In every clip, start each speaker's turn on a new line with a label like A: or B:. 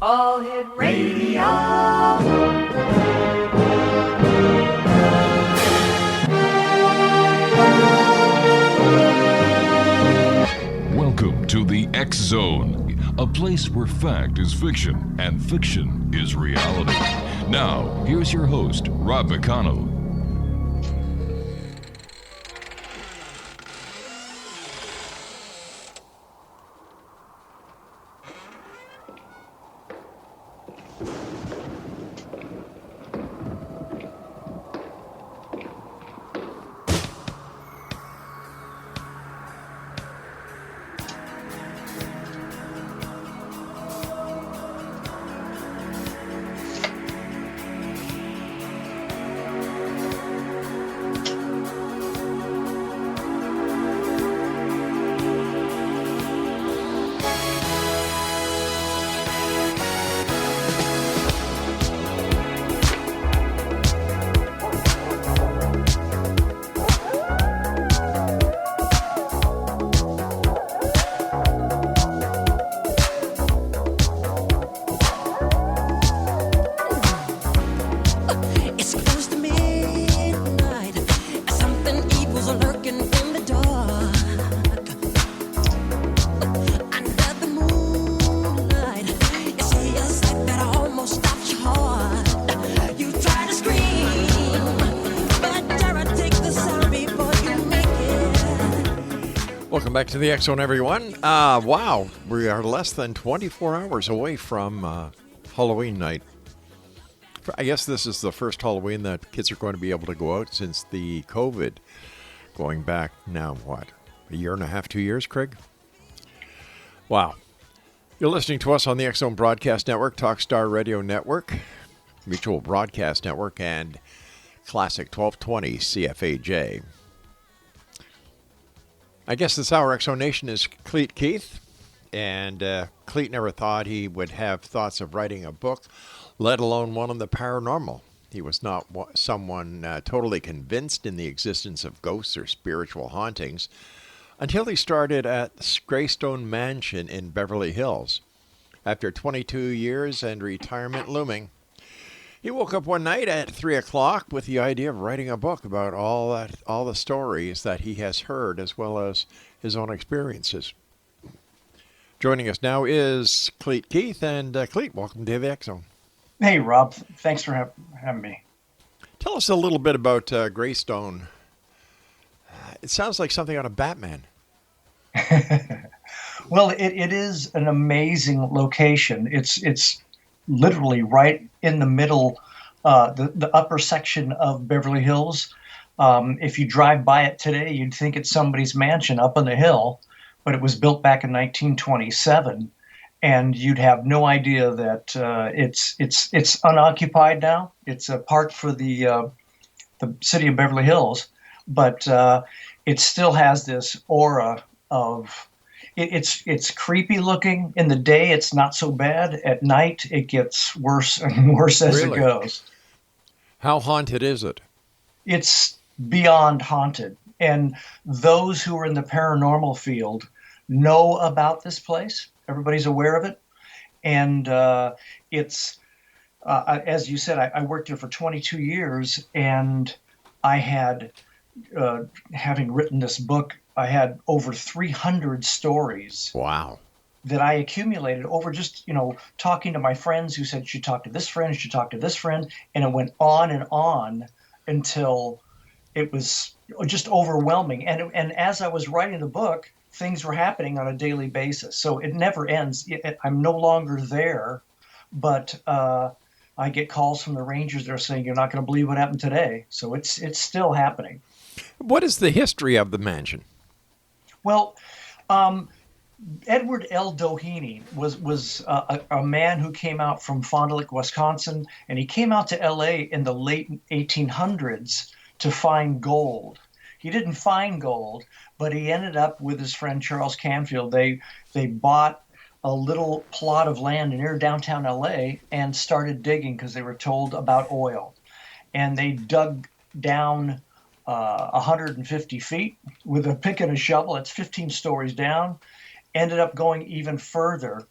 A: All Hit Radio.
B: Welcome to the X Zone, a place where fact is fiction and fiction is reality. Now, here's your host, Rob McConnell.
C: Welcome back to the X Zone, everyone. Wow, we are less than 24 hours away from Halloween night. I guess this is the first Halloween that kids are going to be able to go out since the COVID. Going back now, what, a year and a half, 2 years, Craig? Wow. You're listening to us on the X Zone Broadcast Network, Talkstar Radio Network, Mutual Broadcast Network, and Classic 1220 CFAJ. I guess this hour, Exonation is Clete Keith, and Clete never thought he would have thoughts of writing a book, let alone one on the paranormal. He was not someone totally convinced in the existence of ghosts or spiritual hauntings until he started at Greystone Mansion in Beverly Hills. After 22 years and retirement looming, he woke up one night at 3 o'clock with the idea of writing a book about all the stories that he has heard, as well as his own experiences. Joining us now is Clete Keith, and Clete, welcome to the X Zone.
D: Hey, Rob. Thanks for having me.
C: Tell us a little bit about Greystone. It sounds like something out of Batman.
D: Well, it is an amazing location. It's literally right in the middle, the upper section of Beverly Hills. If you drive by it today, you'd think it's somebody's mansion up on the hill, but it was built back in 1927, and you'd have no idea that it's unoccupied now. It's a park for the city of Beverly Hills, but it still has this aura of. It's creepy looking. In the day, it's not so bad. At night, it gets worse and worse as it goes.
C: How haunted is it?
D: It's beyond haunted. And those who are in the paranormal field know about this place. Everybody's aware of it. And it's, as you said, I worked there for 22 years, and I had, having written this book, I had over 300 stories.
C: Wow.
D: That I accumulated over just, talking to my friends who said, she talked to this friend, she talked to this friend, and it went on until it was just overwhelming. And as I was writing the book, things were happening on a daily basis. So it never ends. I'm no longer there, but I get calls from the rangers that are saying, you're not going to believe what happened today. So it's still happening.
C: What is the history of the mansion?
D: Well, Edward L. Doheny was a man who came out from Fond du Lac, Wisconsin, and he came out to L.A. in the late 1800s to find gold. He didn't find gold, but he ended up with his friend Charles Canfield. They bought a little plot of land near downtown L.A. and started digging because they were told about oil. And they dug down 150 feet with a pick and a shovel. It's 15 stories down. ended up going even further.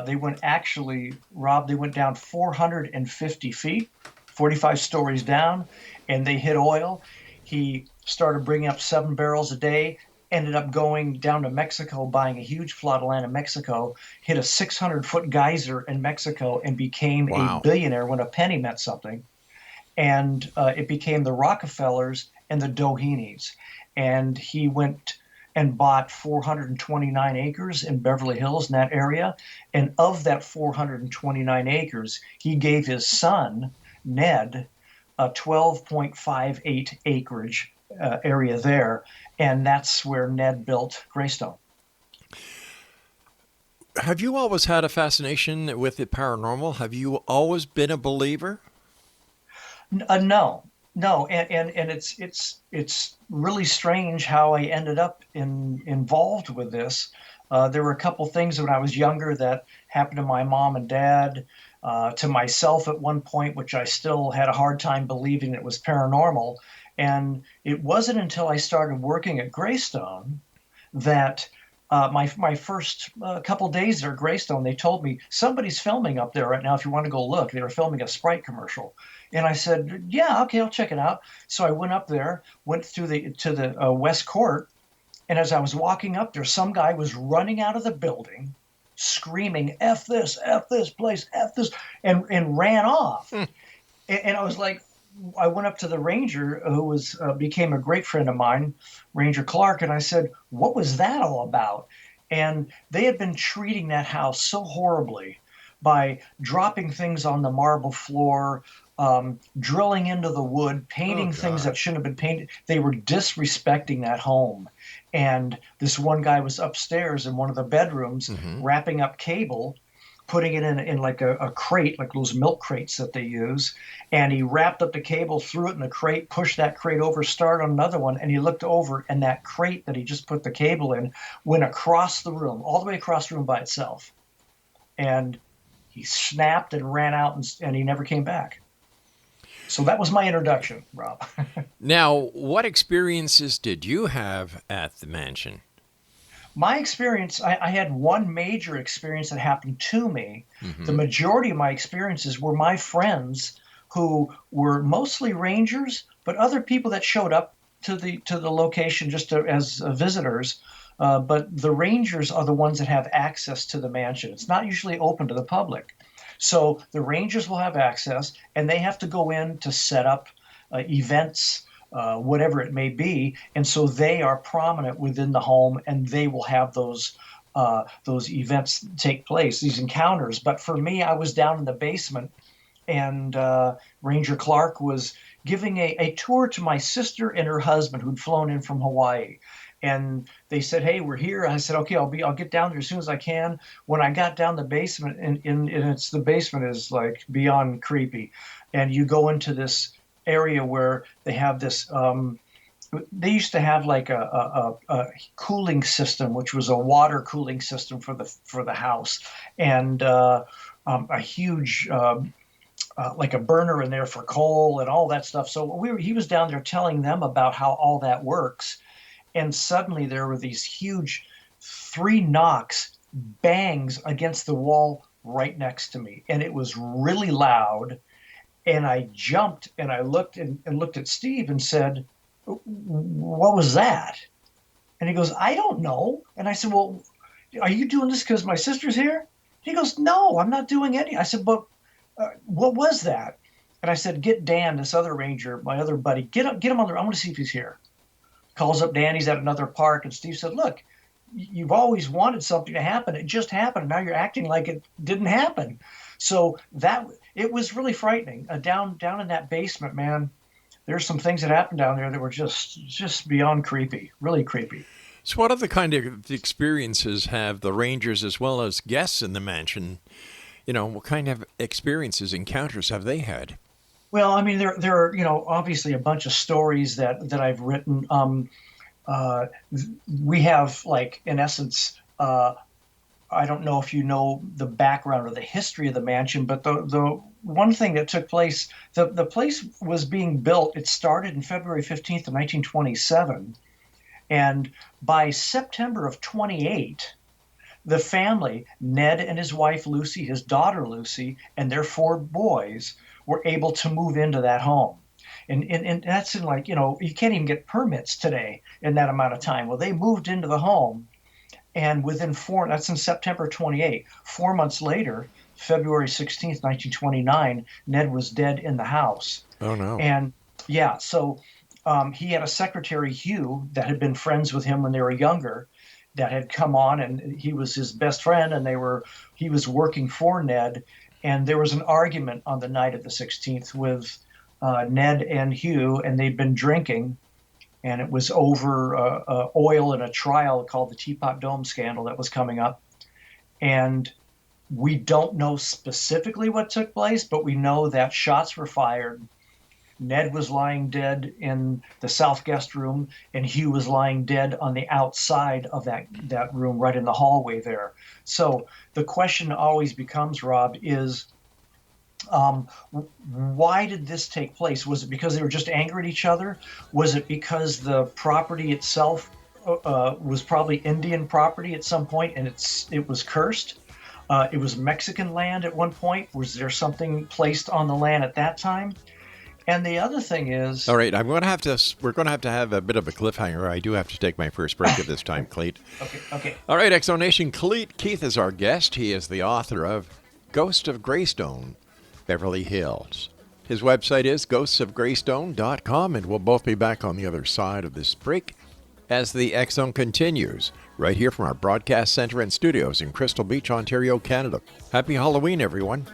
D: They went actually, Rob, they went down 450 feet, 45 stories down, and they hit oil. He started bringing up 7 barrels a day, ended up going down to Mexico, buying a huge plot of land in Mexico, hit a 600-foot geyser in Mexico, and became a
C: Wow.
D: billionaire when a penny meant something. And it became the Rockefellers and the Dohenys. And he went and bought 429 acres in Beverly Hills in that area. And of that 429 acres, he gave his son, Ned, a 12.58 acreage area there. And that's where Ned built Greystone.
C: Have you always had a fascination with the paranormal? Have you always been a believer?
D: No, no, and it's really strange how I ended up involved with this. There were a couple things when I was younger that happened to my mom and dad, to myself at one point, which I still had a hard time believing it was paranormal. And it wasn't until I started working at Greystone that my first couple days there at Greystone, they told me somebody's filming up there right now. If you want to go look, they were filming a Sprite commercial, and I said, "Yeah, okay, I'll check it out." So I went up there, went through to the West Court, and as I was walking up there, some guy was running out of the building, screaming "F this place, F this," and ran off. And I was like, I went up to the ranger who was became a great friend of mine, Ranger Clark, and I said, "What was that all about?" And they had been treating that house so horribly by dropping things on the marble floor, drilling into the wood, painting things that shouldn't have been painted. They were disrespecting that home. And this one guy was upstairs in one of the bedrooms, wrapping up cable, putting it in like a crate, like those milk crates that they use. And he wrapped up the cable, threw it in the crate, pushed that crate over, started on another one. And he looked over, and that crate that he just put the cable in went across the room, all the way across the room by itself. And he snapped and ran out, and he never came back. So that was my introduction, Rob.
C: Now, what experiences did you have at the mansion?
D: My experience, I had one major experience that happened to me. The majority of my experiences were my friends who were mostly rangers, but other people that showed up to the location just as visitors. But the rangers are the ones that have access to the mansion. It's not usually open to the public. So the rangers will have access, and they have to go in to set up events, whatever it may be. And so they are prominent within the home, and they will have those events take place, these encounters. But for me, I was down in the basement, and Ranger Clark was giving a tour to my sister and her husband who'd flown in from Hawaii. And they said, "Hey, we're here." I said, "Okay, I'll get down there as soon as I can." When I got down the basement, and the basement is like beyond creepy, and you go into this area where they have this. They used to have like a cooling system, which was a water cooling system for the house, and a huge. Like a burner in there for coal and all that stuff. So he was down there telling them about how all that works. And suddenly there were these huge 3 knocks, bangs against the wall right next to me. And it was really loud. And I jumped and I looked and looked at Steve and said, "What was that?" And he goes, "I don't know." And I said, "Well, are you doing this because my sister's here?" He goes, "No, I'm not doing any." I said, "But what was that?" And I said, "Get Dan, this other ranger, my other buddy, get him on the. I want to see if he's here." Calls up Dan. He's at another park, and Steve said, "Look, you've always wanted something to happen. It just happened. Now you're acting like it didn't happen." So it was really frightening. Down in that basement, man, there's some things that happened down there that were just beyond creepy, really creepy.
C: So what other kind of experiences have the rangers as well as guests in the mansion? What kind of experiences, encounters have they had?
D: Well, I mean, there are, obviously a bunch of stories that I've written. We have, like, in essence, I don't know if you know the background or the history of the mansion, but the one thing that took place, the place was being built. It started in February 15th of 1927, and by September of 28, the family, Ned and his wife Lucy, his daughter Lucy, and their 4 boys were able to move into that home. And that's in, like, you can't even get permits today in that amount of time. Well, they moved into the home, and that's in September 28. 4 months later, February 16th, 1929, Ned was dead in the house.
C: Oh, no.
D: And yeah, so he had a secretary, Hugh, that had been friends with him when they were younger, that had come on, and he was his best friend, and he was working for Ned. And there was an argument on the night of the 16th with Ned and Hugh, and they'd been drinking, and it was over oil in a trial called the Teapot Dome scandal that was coming up. And we don't know specifically what took place, but we know that shots were fired. Ned was lying dead in the south guest room, and Hugh was lying dead on the outside of that room, right in the hallway there. So the question always becomes, Rob, is why did this take place? Was it because they were just angry at each other? Was it because the property itself was probably Indian property at some point, and it was cursed? It was Mexican land at one point. Was there something placed on the land at that time? And the other thing is...
C: All right, we're going to have a bit of a cliffhanger. I do have to take my first break at this time, Clete.
D: Okay.
C: All right, Exonation, Clete Keith is our guest. He is the author of Ghost of Greystone, Beverly Hills. His website is ghostsofgreystone.com, and we'll both be back on the other side of this break as the X-Zone continues, right here from our broadcast center and studios in Crystal Beach, Ontario, Canada. Happy Halloween, everyone.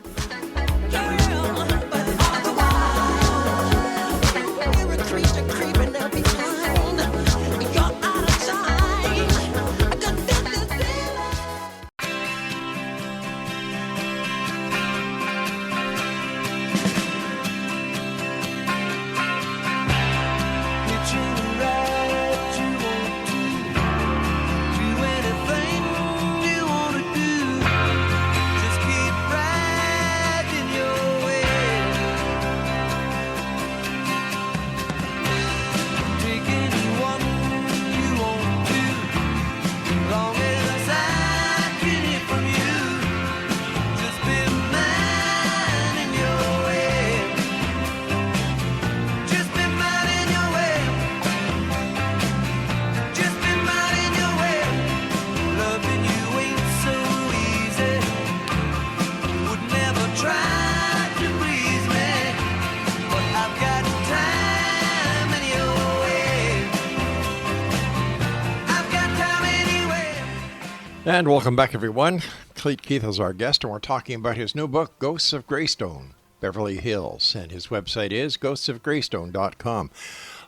C: And welcome back, everyone. Clete Keith is our guest, and we're talking about his new book, Ghosts of Greystone, Beverly Hills. And his website is ghostsofgreystone.com.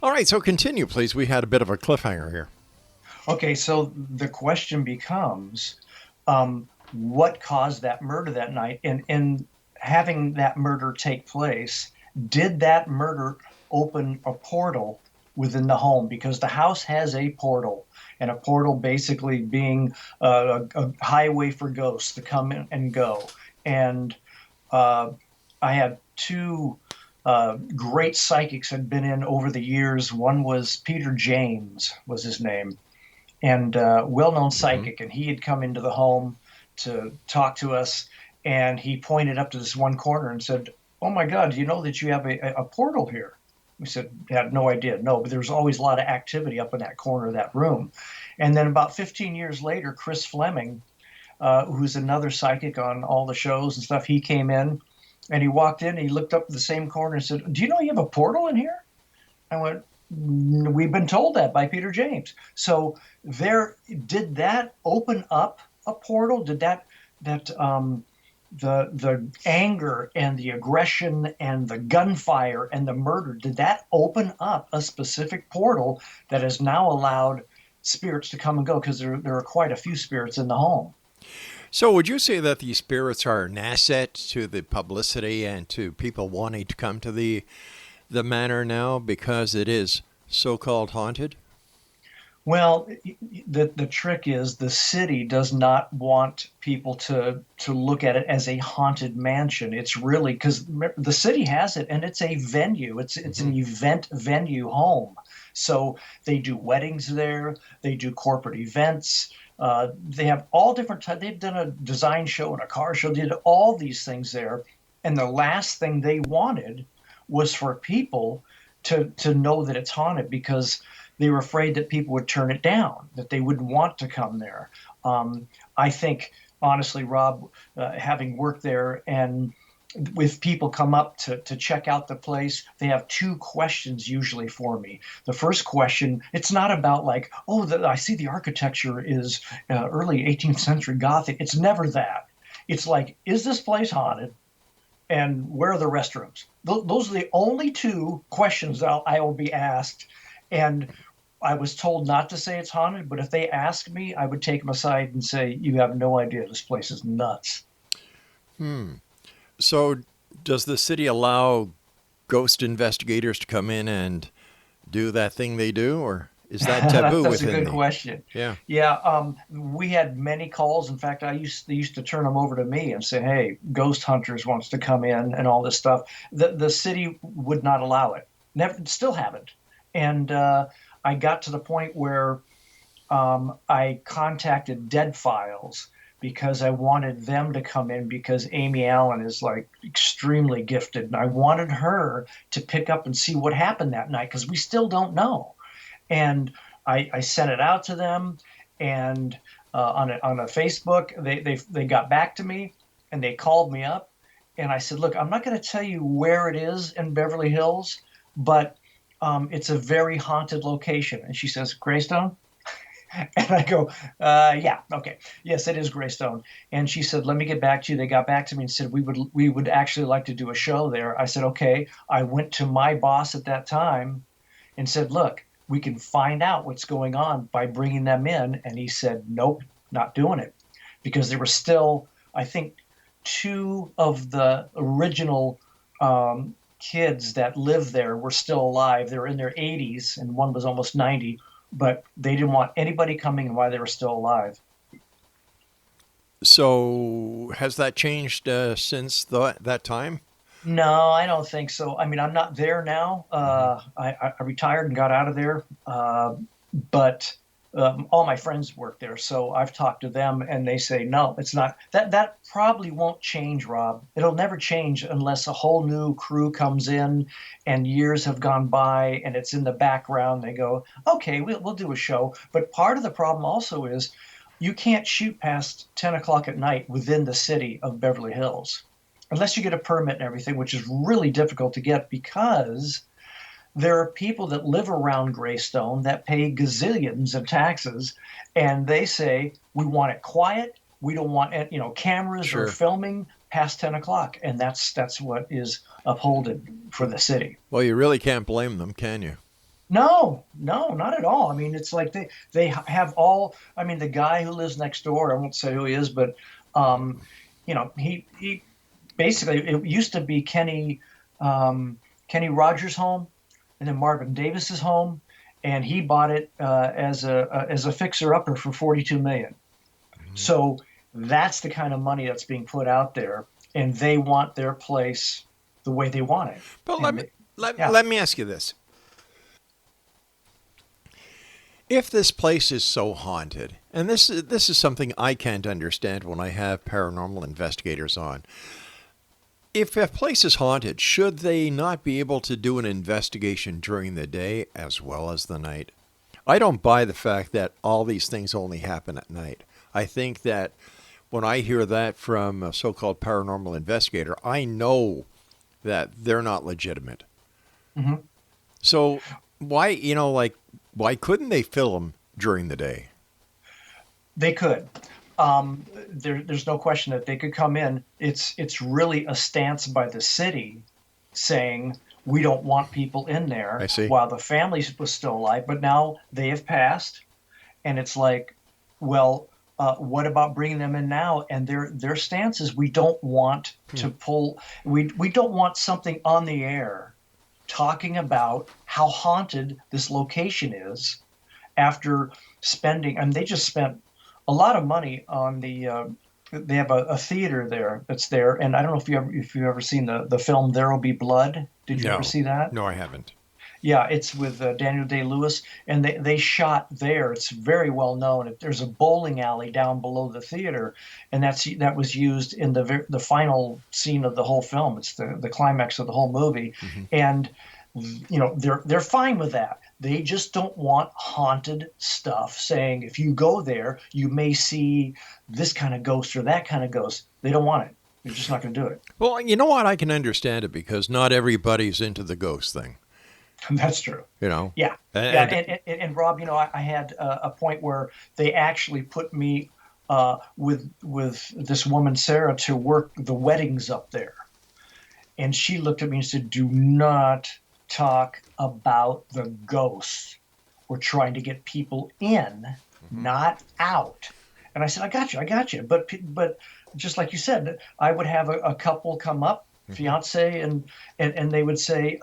C: All right, so continue, please. We had a bit of a cliffhanger here.
D: Okay, so the question becomes, what caused that murder that night? And having that murder take place, did that murder open a portal within the home? Because the house has a portal, and a portal basically being a highway for ghosts to come in and go. And I had 2 great psychics had been in over the years. One was Peter James, was his name, and well-known psychic. And he had come into the home to talk to us, and he pointed up to this one corner and said, "Oh my God, do you know that you have a portal here?" We said, had no idea. No, but there was always a lot of activity up in that corner of that room. And then about 15 years later, Chris Fleming, who's another psychic on all the shows and stuff, he came in, and he walked in, and he looked up at the same corner and said, "Do you know you have a portal in here?" I went, "We've been told that by Peter James." So did that open up a portal? Did the anger and the aggression and the gunfire and the murder, did that open up a specific portal that has now allowed spirits to come and go? Because there are quite a few spirits in the home.
C: So would you say that these spirits are an asset to the publicity and to people wanting to come to the manor now because it is so-called haunted?
D: Well, the trick is the city does not want people to look at it as a haunted mansion. It's really, because the city has it, and it's a venue. It's an event venue home. So they do weddings there. They do corporate events. They have all different types. They've done a design show and a car show. They did all these things there. And the last thing they wanted was for people to know that it's haunted, because they were afraid that people would turn it down, that they wouldn't want to come there. I think, honestly, Rob, having worked there, and with people come up to check out the place, they have two questions usually for me. The first question, it's not about like, oh, I see the architecture is early 18th century Gothic. It's never that. It's like, is this place haunted? And where are the restrooms? Those are the only two questions that I will be asked. And I was told not to say it's haunted, but if they ask me, I would take them aside and say, you have no idea. This place is nuts.
C: So, does the city allow ghost investigators to come in and do that thing they do, or is that taboo
D: That's a
C: within
D: good question.
C: Yeah.
D: Yeah, we had many calls. In fact, they used to turn them over to me and say, "Hey, ghost hunters wants to come in and all this stuff." The city would not allow it. Never, still haven't. And I got to the point where I contacted Dead Files because I wanted them to come in, because Amy Allen is like extremely gifted, and I wanted her to pick up and see what happened that night, because we still don't know. And I sent it out to them, and on a Facebook, they got back to me, and they called me up, and I said, look, I'm not going to tell you where it is in Beverly Hills, but it's a very haunted location. And she says, Greystone? And I go, yeah, okay. Yes, it is Greystone. And she said, let me get back to you. They got back to me and said, we would actually like to do a show there. I said, okay. I went to my boss at that time and said, look, we can find out what's going on by bringing them in. And he said, nope, not doing it. Because there were still, I think, two of the original kids that lived there were still alive. They were in their 80s, and one was almost 90. But they didn't want anybody coming in while they were still alive.
C: So, has that changed since that time?
D: No, I don't think so. I mean, I'm not there now. I retired and got out of there. But all my friends work there, so I've talked to them, and they say, no, it's not. That probably won't change, Rob. It'll never change unless a whole new crew comes in and years have gone by and it's in the background. They go, okay, we'll do a show. But part of the problem also is you can't shoot past 10 o'clock at night within the city of Beverly Hills unless you get a permit and everything, which is really difficult to get, because there are people that live around Greystone that pay gazillions of taxes, and they say, we want it quiet. We don't want cameras
C: Sure.
D: or filming past 10 o'clock. And that's what is upholded for the city.
C: Well, you really can't blame them, can you?
D: No, not at all. I mean, it's like they have all, I mean, the guy who lives next door, I won't say who he is, but, he basically, it used to be Kenny Rogers' home, and then Marvin Davis's home, and he bought it as a fixer-upper for $42 million. Mm-hmm. So that's the kind of money that's being put out there, and they want their place the way they want it.
C: But let me ask you this: if this place is so haunted, and this is something I can't understand when I have paranormal investigators on. If a place is haunted, should they not be able to do an investigation during the day as well as the night? I don't buy the fact that all these things only happen at night. I think that when I hear that from a so-called paranormal investigator, I know that they're not legitimate. Mm-hmm. So why couldn't they film during the day?
D: They could. There's no question that they could come in. It's really a stance by the city saying we don't want people in there.
C: I see.
D: While the family was still alive, but now they have passed, and it's like, well, what about bringing them in now? And their stance is we don't want to pull. We don't want something on the air talking about how haunted this location is after spending. I mean, they just spent a lot of money on they have a theater there that's there, and I don't know if you've ever seen the film There'll Be Blood. Did you ever see that?
C: No, I haven't.
D: Yeah, it's with Daniel Day-Lewis, and they shot there. It's very well known. There's a bowling alley down below the theater, and that was used in the final scene of the whole film. It's the climax of the whole movie, and they're fine with that. They just don't want haunted stuff, saying if you go there, you may see this kind of ghost or that kind of ghost. They don't want it. They're just not going to do it.
C: Well, you know what? I can understand it because not everybody's into the ghost thing.
D: That's true.
C: Yeah.
D: And Rob, I had a point where they actually put me with this woman Sarah to work the weddings up there, and she looked at me and said, "Do not talk about the ghosts. We're trying to get people in, not out." And I said, I got you. But just like you said, I would have a couple come up, fiance, and they would say,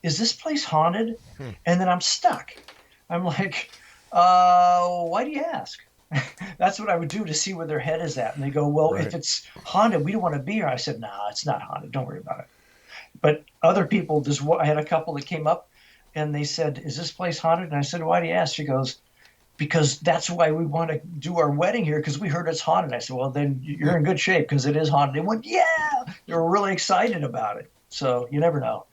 D: "Is this place haunted?" And then I'm stuck. I'm like, "Why do you ask?" That's what I would do to see where their head is at. And they go, "Well,
C: Right.
D: if it's haunted, we don't want to be here." I said, "No, it's not haunted. Don't worry about it." But other people, I had a couple that came up and they said, "Is this place haunted?" And I said, "Why do you ask?" She goes, "Because that's why we want to do our wedding here, because we heard it's haunted." I said, "Well, then you're in good shape because it is haunted." They went, "Yeah." They were really excited about it. So you never know.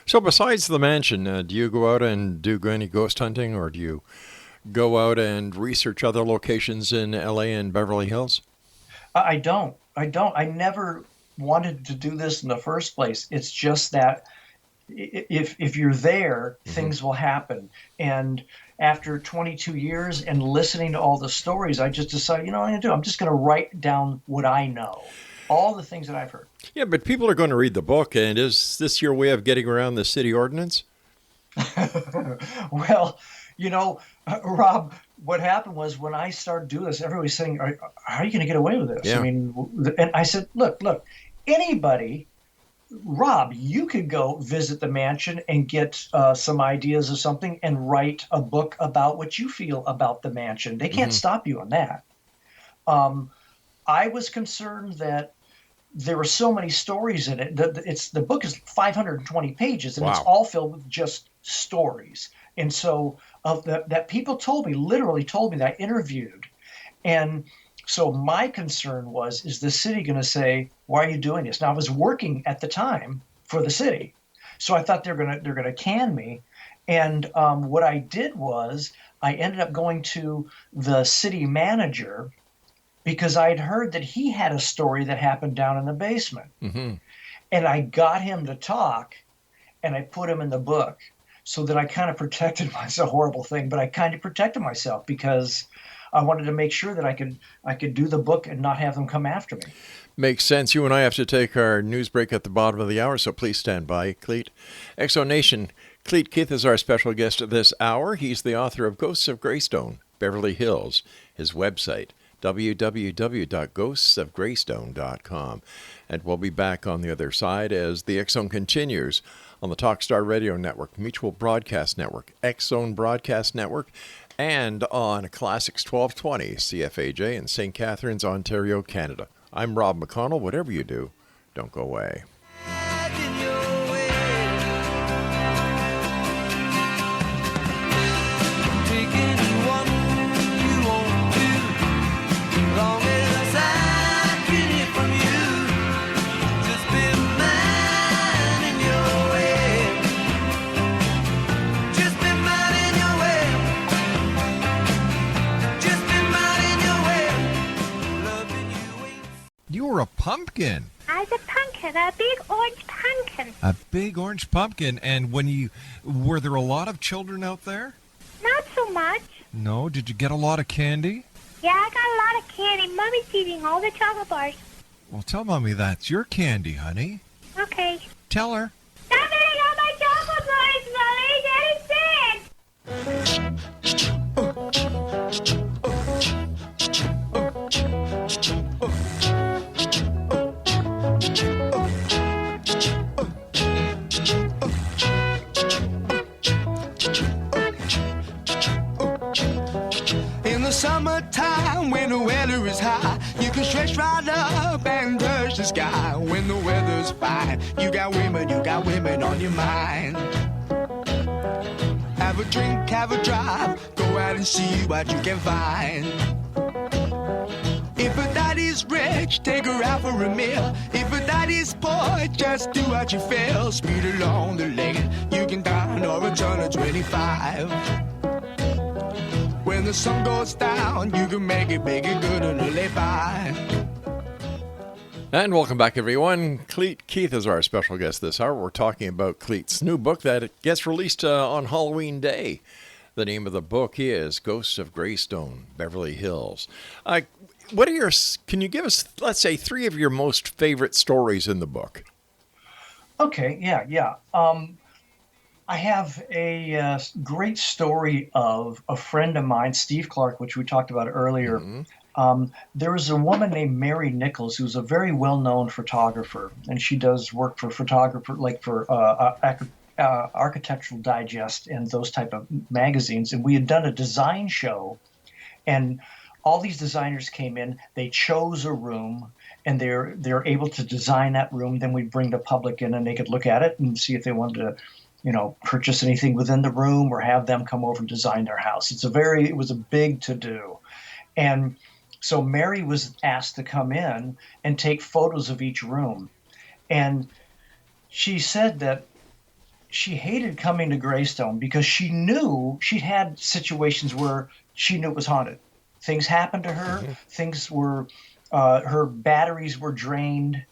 C: So besides the mansion, do you go out and do any ghost hunting, or do you go out and research other locations in LA and Beverly Hills?
D: I don't. I never wanted to do this in the first place. It's just that if you're there, things will happen. And after 22 years and listening to all the stories, I just decided, what I'm going to do? I'm just going to write down what I know, all the things that I've heard.
C: Yeah, but people are going to read the book, and is this your way of getting around the city ordinance?
D: Well, Rob, what happened was when I started doing this, everybody's saying, how are you going to get away with this?
C: Yeah.
D: I mean, and I said, look, anybody, Rob, you could go visit the mansion and get some ideas of something and write a book about what you feel about the mansion. They can't stop you on that. I was concerned that there were so many stories in it. The book is 520 pages, and it's all filled with just stories. And so that people literally told me that I interviewed. And so my concern was, is the city going to say, "Why are you doing this?" Now, I was working at the time for the city, so I thought they're going to can me. And what I did was I ended up going to the city manager because I had heard that he had a story that happened down in the basement. And I got him to talk, and I put him in the book so that I kind of protected myself. A horrible thing, but I kind of protected myself because I wanted to make sure that I could do the book and not have them come after me.
C: Makes sense. You and I have to take our news break at the bottom of the hour, so please stand by, Clete. Exo Nation, Clete Keith is our special guest this hour. He's the author of Ghosts of Greystone, Beverly Hills. His website, www.ghostsofgreystone.com. And we'll be back on the other side as the X Zone continues on the Talkstar Radio Network, Mutual Broadcast Network, X Zone Broadcast Network, and on Classics 1220 CFAJ in St. Catharines, Ontario, Canada. I'm Rob McConnell. Whatever you do, don't go away.
E: You were a pumpkin.
F: I was a pumpkin, a big orange pumpkin.
E: A big orange pumpkin. And were there a lot of children out there?
F: Not so much.
E: No? Did you get a lot of candy?
F: Yeah, I got a lot of candy. Mommy's eating all the chocolate bars.
E: Well, tell Mommy that's your candy, honey.
F: Okay.
E: Tell her.
F: Stop eating all my chocolate bars, Mommy. Daddy's sick.
G: In the summertime, when the weather is high, you can stretch right up and touch the sky. When the weather's fine, you got women on your mind. Have a drink, have a drive, go out and see what you can find. If a daddy's rich, take her out for a meal. If a daddy's poor, just do what you feel. Speed along the lane, you can dine or return at 25. When the sun goes down, you can make it good and live by.
C: And welcome back, everyone. Clete Keith is our special guest this hour. We're talking about Clete's new book that gets released on Halloween Day. The name of the book is Ghosts of Greystone, Beverly Hills. Can you give us, let's say, 3 of your most favorite stories in the book?
D: Okay, yeah. I have a great story of a friend of mine, Steve Clark, which we talked about earlier. Mm-hmm. There was a woman named Mary Nichols who's a very well-known photographer, and she does work for Architectural Digest and those type of magazines. And we had done a design show, and all these designers came in. They chose a room, and they're able to design that room. Then we'd bring the public in, and they could look at it and see if they wanted to, purchase anything within the room or have them come over and design their house. It was a big to-do, and so Mary was asked to come in and take photos of each room. And she said that she hated coming to Greystone because she knew she'd had situations where she knew it was haunted. Things happened to her. Mm-hmm. Things were, her batteries were drained.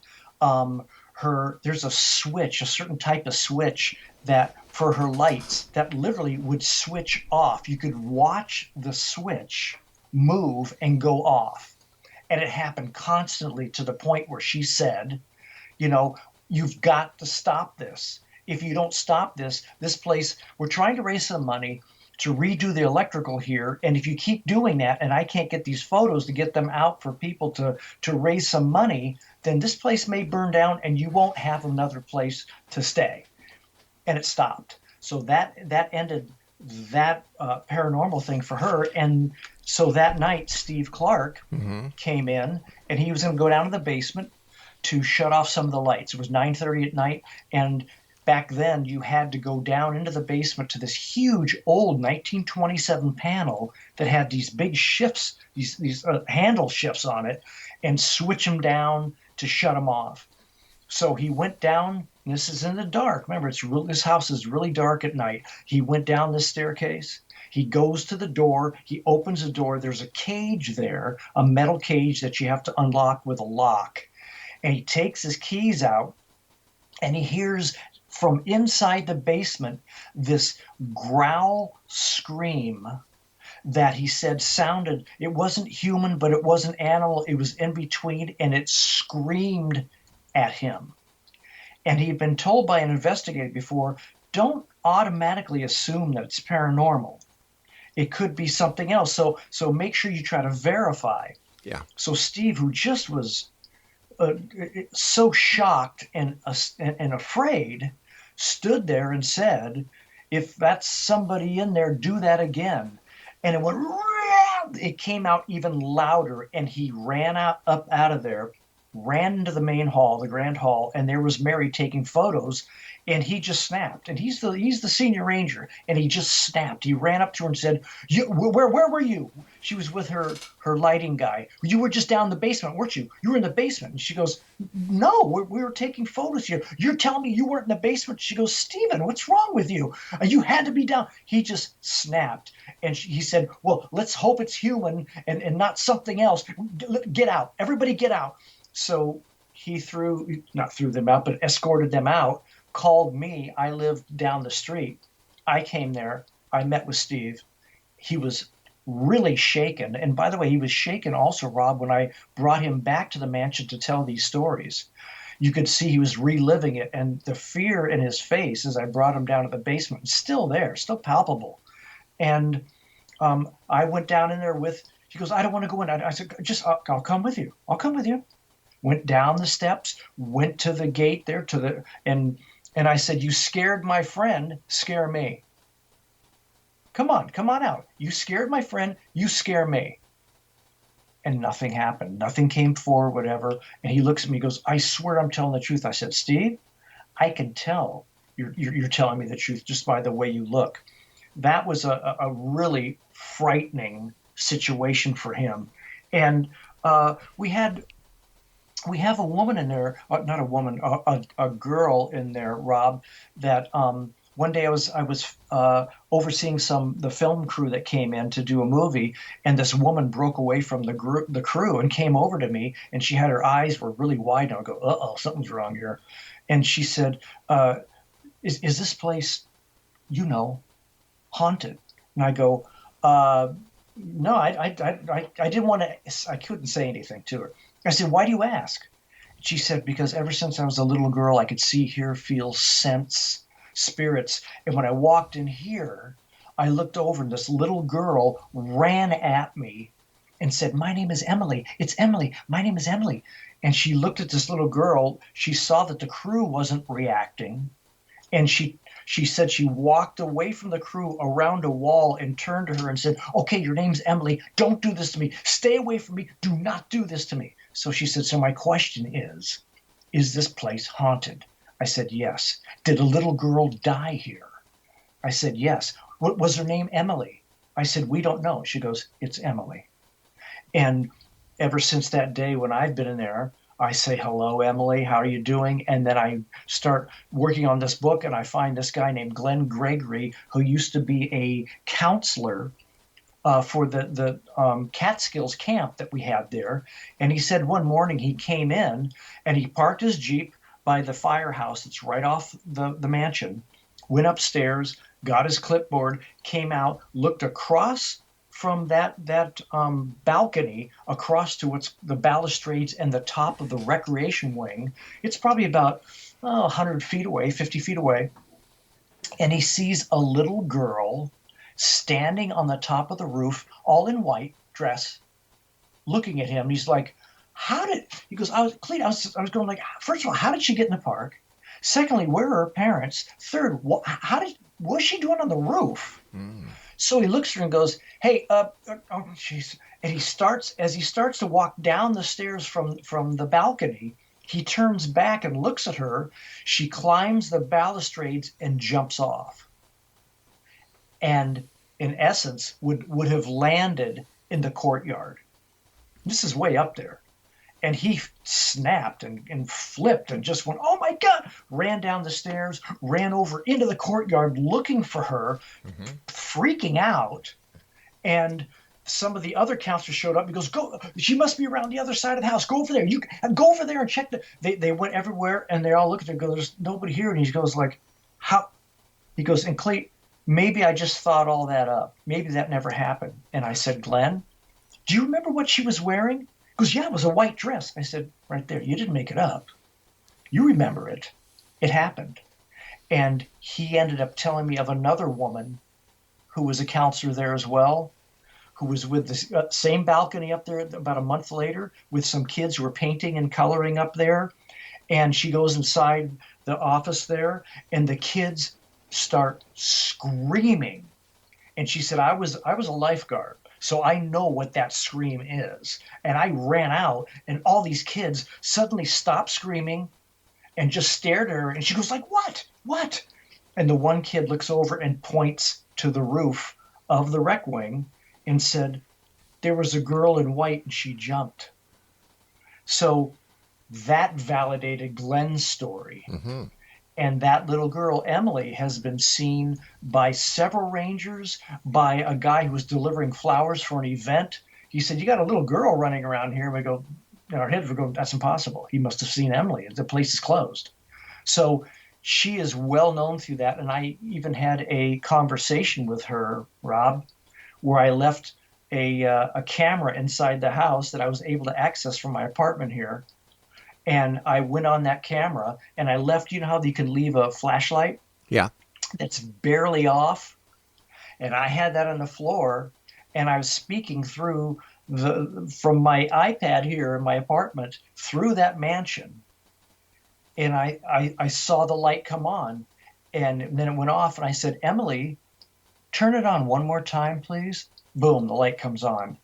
D: There's a switch, a certain type of switch that for her lights that literally would switch off. You could watch the switch move and go off. And it happened constantly to the point where she said, you've got to stop this. If you don't stop this place, we're trying to raise some money to redo the electrical here. And if you keep doing that, and I can't get these photos to get them out for people to raise some money, then this place may burn down and you won't have another place to stay. And it stopped. So that ended that paranormal thing for her. And so that night, Steve Clark came in, and he was going to go down to the basement to shut off some of the lights. It was 9:30 at night, and back then you had to go down into the basement to this huge old 1927 panel that had these big shifts, these handle shifts on it, and switch them down to shut them off. So he went down. This is in the dark. Remember, this house is really dark at night. He went down this staircase. He goes to the door. He opens the door. There's a cage there, a metal cage that you have to unlock with a lock. And he takes his keys out, and he hears from inside the basement this growl scream that he said sounded, it wasn't human, but it wasn't animal. It was in between, and it screamed at him. And he had been told by an investigator before, don't automatically assume that it's paranormal. It could be something else. So make sure you try to verify.
C: Yeah.
D: So Steve, who just was so shocked and afraid, stood there and said, if that's somebody in there, do that again. And it went, it came out even louder, and he ran up out of there, ran into the main hall, the grand hall, and there was Mary taking photos, and he just snapped. And he's the senior ranger, and he just snapped. He ran up to her and said, where were you? She was with her lighting guy. You were just down in the basement, weren't you? You were in the basement. And she goes, no, we were taking photos here. You're telling me you weren't in the basement? She goes, Stephen, what's wrong with you? You had to be down. He just snapped. And he said, well, let's hope it's human and not something else. Get out. Everybody get out. So he not threw them out, but escorted them out, called me. I lived down the street. I came there. I met with Steve. He was really shaken. And by the way, he was shaken also, Rob, when I brought him back to the mansion to tell these stories. You could see he was reliving it. And the fear in his face as I brought him down to the basement was still there, still palpable. And I went down in there he goes, I don't want to go in. I said, I'll come with you. I'll come with you. Went down the steps, went to the gate there and I said, you scared my friend, scare me. Come on out. You scared my friend, you scare me. And nothing happened. Nothing came forward, whatever. And he looks at me, he goes, I swear I'm telling the truth. I said, Steve, I can tell you're telling me the truth just by the way you look. that was a really frightening situation for him. And we have a woman in there, not a woman, a girl in there, Rob, that one day I was overseeing the film crew that came in to do a movie, and this woman broke away from the crew and came over to me, and she had her eyes were really wide, and I go, uh-oh, something's wrong here. And she said, is this place, haunted? And I go, no, I didn't want to, I couldn't say anything to her. I said, why do you ask? She said, because ever since I was a little girl, I could see, hear, feel, sense spirits. And when I walked in here, I looked over and this little girl ran at me and said, my name is Emily. It's Emily. My name is Emily. And she looked at this little girl. She saw that the crew wasn't reacting. And she said she walked away from the crew around a wall and turned to her and said, okay, your name's Emily. Don't do this to me. Stay away from me. Do not do this to me. So she said, so my question is this place haunted? I said, yes. Did a little girl die here? I said, yes. What was her name? Emily. I said, we don't know. She goes, it's Emily. And ever since that day when I've been in there, I say, hello, Emily, how are you doing? And then I start working on this book, and I find this guy named Glenn Gregory, who used to be a counselor for the Catskills camp that we had there. And he said one morning he came in, and he parked his Jeep by the firehouse that's right off the mansion, went upstairs, got his clipboard, came out, looked across from that balcony across to the balustrades and the top of the recreation wing. It's probably about 100 feet away, 50 feet away. And he sees a little girl standing on the top of the roof, all in white dress, looking at him. He's like, he goes, I was going like, first of all, how did she get in the park? Secondly, where are her parents? Third, what was she doing on the roof? So he looks at her and goes, hey, jeez. And as he starts to walk down the stairs from the balcony, he turns back and looks at her. She climbs the balustrades and jumps off. And in essence, would have landed in the courtyard. This is way up there. And he snapped and flipped and just went, oh my God, ran down the stairs, ran over into the courtyard looking for her, freaking out. And some of the other counselors showed up. He goes, go, she must be around the other side of the house. Go over there. You go over there and check. They went everywhere, and they all look at her and go, there's nobody here. And he goes like, how? He goes, and Clete, maybe I just thought all that up. Maybe that never happened. And I said, Glenn, do you remember what she was wearing? He goes, yeah, it was a white dress. I said, right there, you didn't make it up. You remember it. It happened. And he ended up telling me of another woman who was a counselor there as well, who was with the same balcony up there about a month later with some kids who were painting and coloring up there. And she goes inside the office there, and the kids start screaming. And she said, I was a lifeguard, so I know what that scream is. And I ran out, and all these kids suddenly stopped screaming and just stared at her. And she goes like, what? What? And the one kid looks over and points to the roof of the rec wing and said, there was a girl in white and she jumped. So that validated Glenn's story. Mm-hmm. And that little girl, Emily, has been seen by several rangers, by a guy who was delivering flowers for an event. He said, you got a little girl running around here. And we go, in our heads, we go, that's impossible. He must have seen Emily. The place is closed. So she is well known through that. And I even had a conversation with her, Rob, where I left a camera inside the house that I was able to access from my apartment here. And I went on that camera and I left, you know how you can leave a flashlight?
C: Yeah.
D: That's barely off. And I had that on the floor, and I was speaking through from my iPad here in my apartment through that mansion. And I saw the light come on, and then it went off, and I said, Emily, turn it on one more time, please. Boom, the light comes on.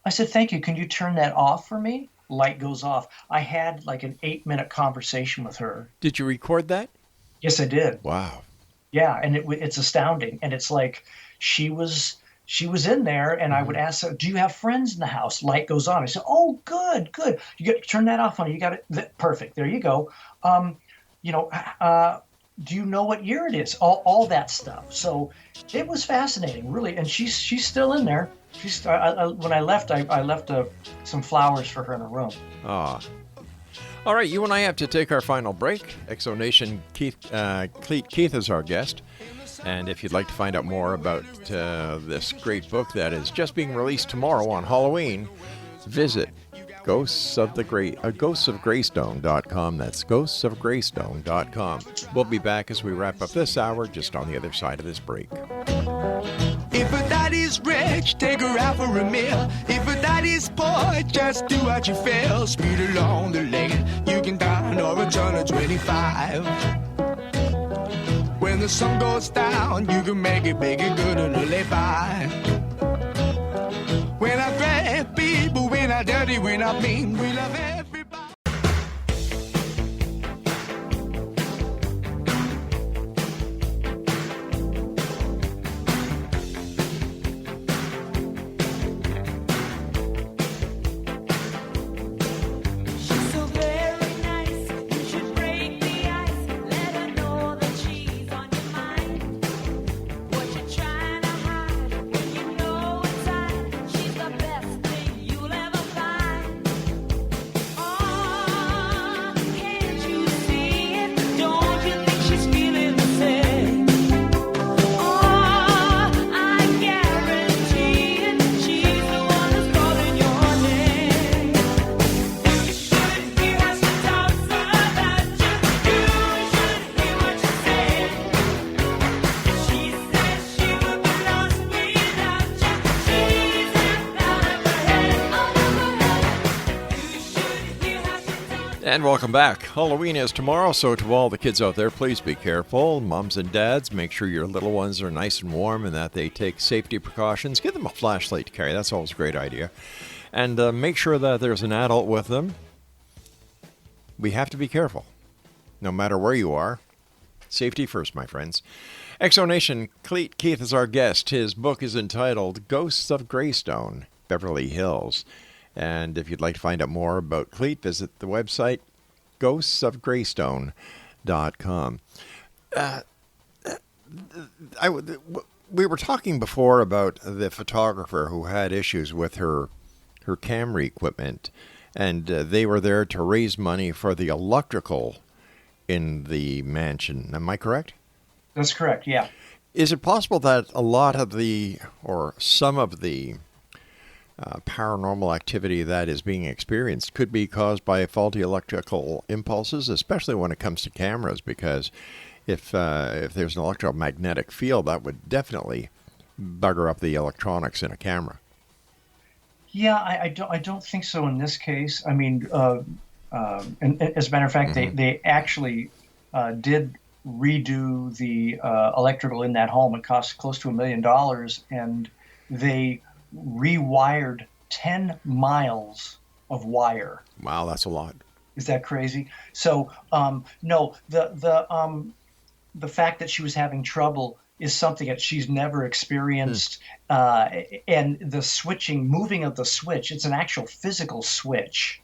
D: I said, thank you. Can you turn that off for me? Light goes off. I had like an 8-minute conversation with her.
C: Did you record that?
D: Yes, I did.
C: Wow.
D: Yeah, and it's astounding. And it's like she was she was in there, and I would ask her, "Do you have friends in the house?" Light goes on. I said, "Oh, good, good. You got turn that off, honey. You got it. Perfect. There you go. Um, you know, do you know what year it is? All that stuff." So it was fascinating, really. And she's still in there. When I left, I left some flowers for her in her room.
C: Ah. All right, you and I have to take our final break. Exonation Clete Keith is our guest. And if you'd like to find out more about this great book that is just being released tomorrow on Halloween, visit ghostsofgreystone.com. That's ghostsofgreystone.com. We'll be back as we wrap up this hour just on the other side of this break.
G: If a daddy's rich, take her out for a meal. If a daddy's poor, just do what you feel. Speed along the lane, you can dine or return at 25. When the sun goes down, you can make it big and good and live by. We're not great people, we're not dirty, we're not mean, we love everybody.
F: She's so very nice. You should break the ice. Let her know that she's on your mind. What you trying to hide when you know inside she's the best thing you'll ever find. Oh, can't you see it? Don't you think she's feeling the same? Oh, I guarantee it. She's the one who's calling your name. You should hear how she talks about you. You should hear what she says. She says she would be lost without you. She's out of her head, out of her head. You should hear how she talks.
C: And welcome back. Halloween is tomorrow, so to all the kids out there, please be careful. Moms and dads, make sure your little ones are nice and warm and that they take safety precautions. Give them a flashlight to carry. That's always a great idea. And make sure that there's an adult with them. We have to be careful, no matter where you are. Safety first, my friends. Exonation Clete Keith is our guest. His book is entitled Ghosts of Greystone, Beverly Hills. And if you'd like to find out more about Clete, visit the website ghostsofgreystone.com. We were talking before about the photographer who had issues with her camera equipment, and they were there to raise money for the electrical in the mansion. Am I correct?
D: That's correct. Yeah.
C: Is it possible that a lot of the, or some of the paranormal activity that is being experienced could be caused by faulty electrical impulses, especially when it comes to cameras? Because if there's an electromagnetic field, that would definitely bugger up the electronics in a camera.
D: Yeah, I don't think so in this case. I mean, and as a matter of fact, they actually did redo the electrical in that home. It cost close to $1 million, and they rewired 10 miles of wire.
C: Wow, that's a lot.
D: Is that crazy? So, no, the fact that she was having trouble is something that she's never experienced. And the moving of the switch, it's an actual physical switch.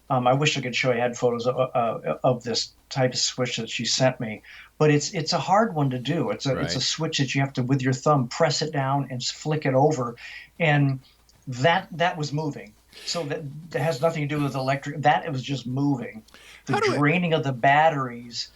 D: I wish I could show you. I had photos of this type of switch that she sent me, but it's a hard one to do. It's a switch that you have to, with your thumb, press it down and flick it over, and that was moving. So that has nothing to do with electric. That it was just moving. The draining of the batteries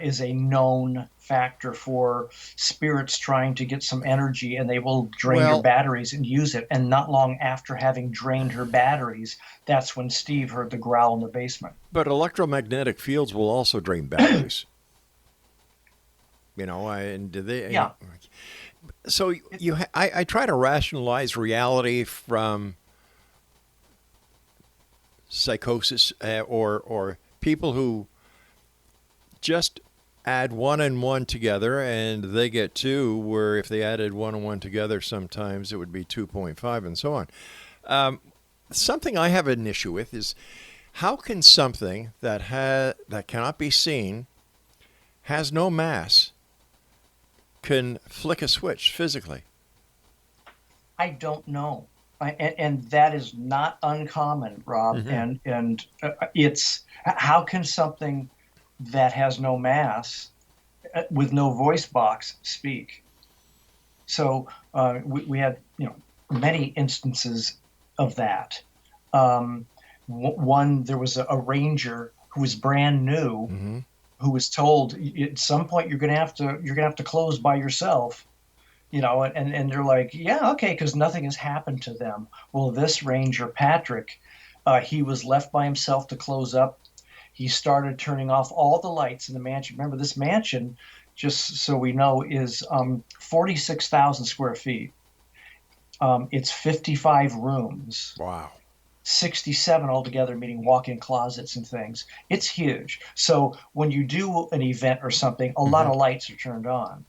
D: is a known factor for spirits trying to get some energy, and they will drain your batteries and use it. And not long after having drained her batteries, that's when Steve heard the growl in the basement.
C: But electromagnetic fields will also drain batteries. And do they?
D: Yeah.
C: So I try to rationalize reality from psychosis or people who just add one and one together and they get two, where if they added one and one together, sometimes it would be 2.5 and so on. Something I have an issue with is, how can something that cannot be seen, has no mass, can flick a switch physically?
D: I don't know. And that is not uncommon, Rob. And it's how can something that has no mass with no voice box speak? So we had many instances of that. One, there was a ranger who was brand new, who was told at some point you're gonna have to close by yourself. And they're like, yeah, okay, because nothing has happened to them. Well, this ranger, Patrick, he was left by himself to close up. He started turning off all the lights in the mansion. Remember, this mansion, just so we know, is 46,000 square feet. It's 55 rooms.
C: Wow.
D: 67 altogether, meaning walk-in closets and things. It's huge. So when you do an event or something, a lot of lights are turned on.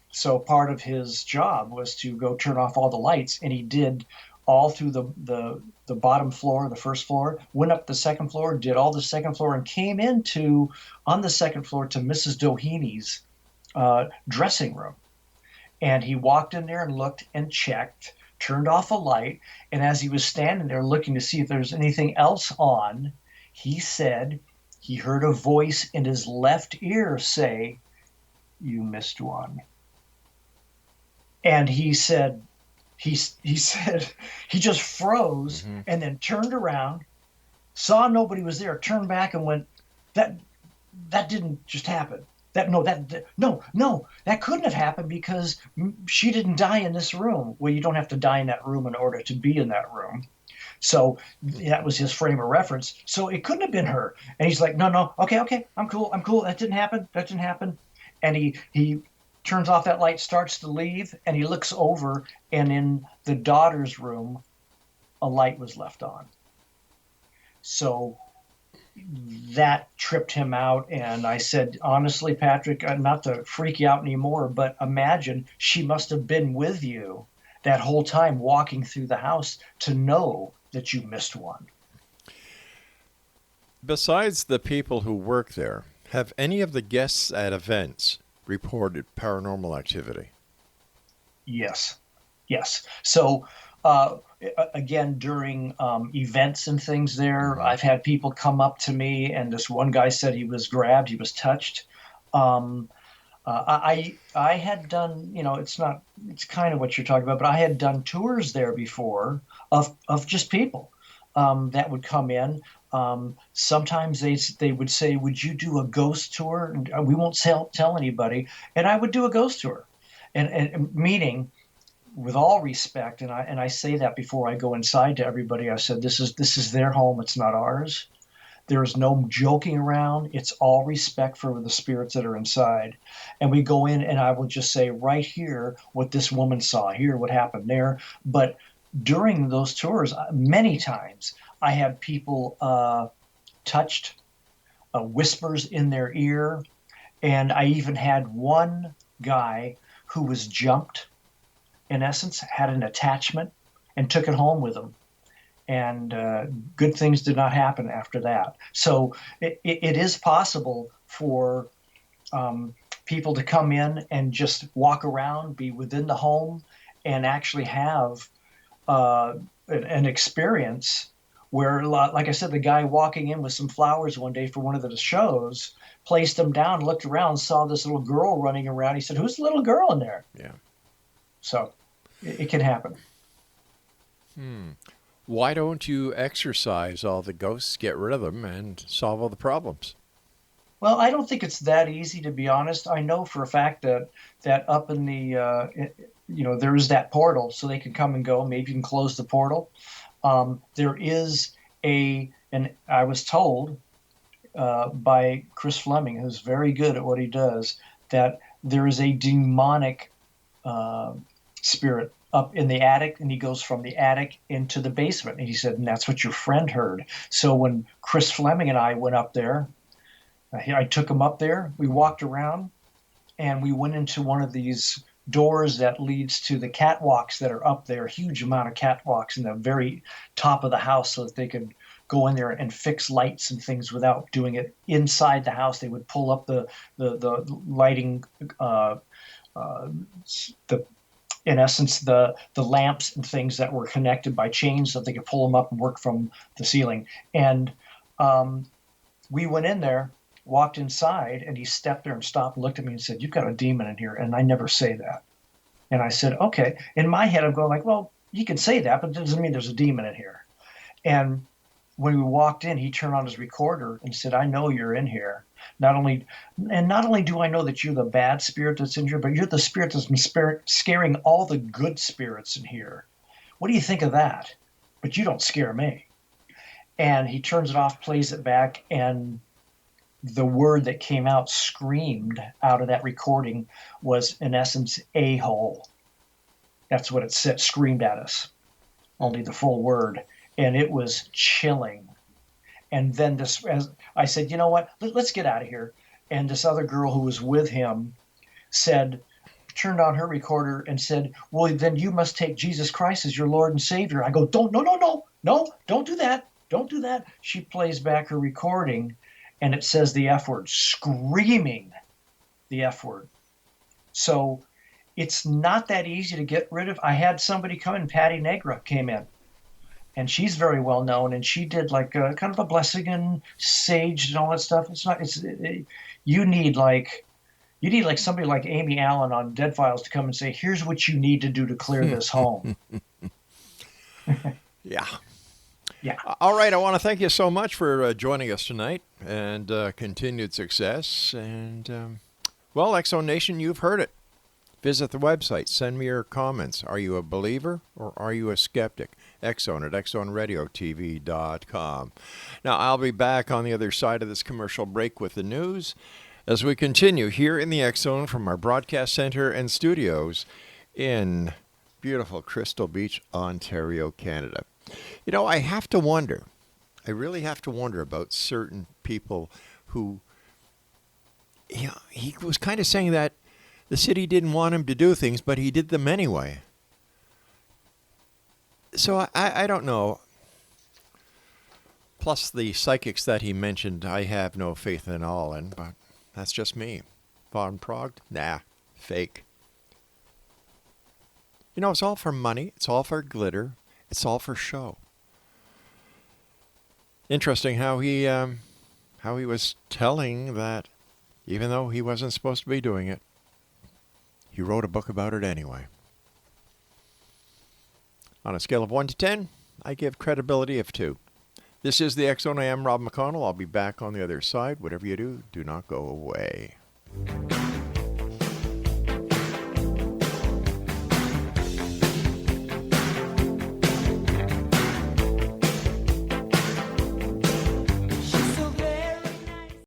D: So part of his job was to go turn off all the lights, and he did all through the bottom floor, the first floor, went up the second floor, did all the second floor, and came on the second floor to Mrs. Doheny's dressing room. And he walked in there and looked and checked, turned off a light, and as he was standing there looking to see if there's anything else on, he said he heard a voice in his left ear say, "You missed one." And he said, he said he just froze and then turned around, saw nobody was there, turned back and went, that didn't just happen. No, that couldn't have happened because she didn't die in this room. Well, you don't have to die in that room in order to be in that room. So that was his frame of reference. So it couldn't have been her. And he's like, no, okay, I'm cool. That didn't happen. And he turns off that light, starts to leave, and he looks over, and in the daughter's room, a light was left on. So that tripped him out, and I said, honestly, Patrick, not to freak you out anymore, but imagine she must have been with you that whole time walking through the house to know that you missed one.
C: Besides the people who work there, have any of the guests at events reported paranormal activity?
D: Yes. So again, during events and things there, I've had people come up to me, and this one guy said he was grabbed, he was touched. I had done, it's kind of what you're talking about, but I had done tours there before of just people that would come in. Sometimes they would say, would you do a ghost tour? And we won't tell anybody. And I would do a ghost tour, and meaning, with all respect, and I say that before I go inside to everybody, I said, this is their home. It's not ours. There is no joking around. It's all respect for the spirits that are inside. And we go in, and I will just say right here what this woman saw, here what happened there. But during those tours, many times I had people touched, whispers in their ear, and I even had one guy who was jumped, in essence, had an attachment, and took it home with him. And good things did not happen after that. So it is possible for people to come in and just walk around, be within the home, and actually have an experience where, like I said, the guy walking in with some flowers one day for one of the shows, placed them down, looked around, saw this little girl running around. He said, "Who's the little girl in there?"
C: Yeah.
D: So it can happen.
C: Why don't you exorcise all the ghosts, get rid of them, and solve all the problems?
D: Well, I don't think it's that easy, to be honest. I know for a fact that up in the, there is that portal, so they can come and go. Maybe you can close the portal. There is and I was told by Chris Fleming, who's very good at what he does, that there is a demonic spirit up in the attic, and he goes from the attic into the basement. And he said, and that's what your friend heard. So when Chris Fleming and I went up there, I took him up there, we walked around, and we went into one of these doors that leads to the catwalks that are up there, a huge amount of catwalks in the very top of the house, so that they could go in there and fix lights and things without doing it inside the house. They would pull up the lighting the in essence the lamps and things that were connected by chains so they could pull them up and work from the ceiling. And we went in there, walked inside, and he stepped there and stopped and looked at me and said, "You've got a demon in here." And I never say that. And I said, "Okay." In my head, I'm going like, well, you can say that, but it doesn't mean there's a demon in here. And when we walked in, he turned on his recorder and said, "I know you're in here. Not only do I know that you're the bad spirit that's in here, but you're the spirit that's been scaring all the good spirits in here. What do you think of that? But you don't scare me." And he turns it off, plays it back, and the word that came out, screamed out of that recording, was in essence a-hole. That's what it said, screamed at us, only the full word. And it was chilling. And then this, as I said, "You know what, let's get out of here." And this other girl who was with him turned on her recorder and said, "Well, then you must take Jesus Christ as your Lord and Savior." I go, no, don't do that. Don't do that. She plays back her recording, and it says the F word, screaming the F word. So it's not that easy to get rid of. I had somebody come in, Patty Negra came in, and she's very well known, and she did like kind of a blessing and sage and all that stuff. You need like somebody like Amy Allen on Dead Files to come and say, "Here's what you need to do to clear this home."
C: Yeah.
D: Yeah.
C: All right. I want to thank you so much for joining us tonight, and continued success. And, well, Exo Nation, you've heard it. Visit the website. Send me your comments. Are you a believer or are you a skeptic? Exxon at exxonradiotv.com. Now, I'll be back on the other side of this commercial break with the news as we continue here in the Exxon from our broadcast center and studios in beautiful Crystal Beach, Ontario, Canada. You know, I really have to wonder about certain people who, you know, he was kind of saying that the city didn't want him to do things, but he did them anyway. So I don't know. Plus the psychics that he mentioned, I have no faith in all in, but that's just me. Von Prague? Nah, fake. You know, it's all for money. It's all for glitter. It's all for show. Interesting how he was telling that even though he wasn't supposed to be doing it, he wrote a book about it anyway. On a scale of 1 to 10, I give credibility of 2. This is the X-Zone. I am Rob McConnell. I'll be back on the other side. Whatever you do, do not go away.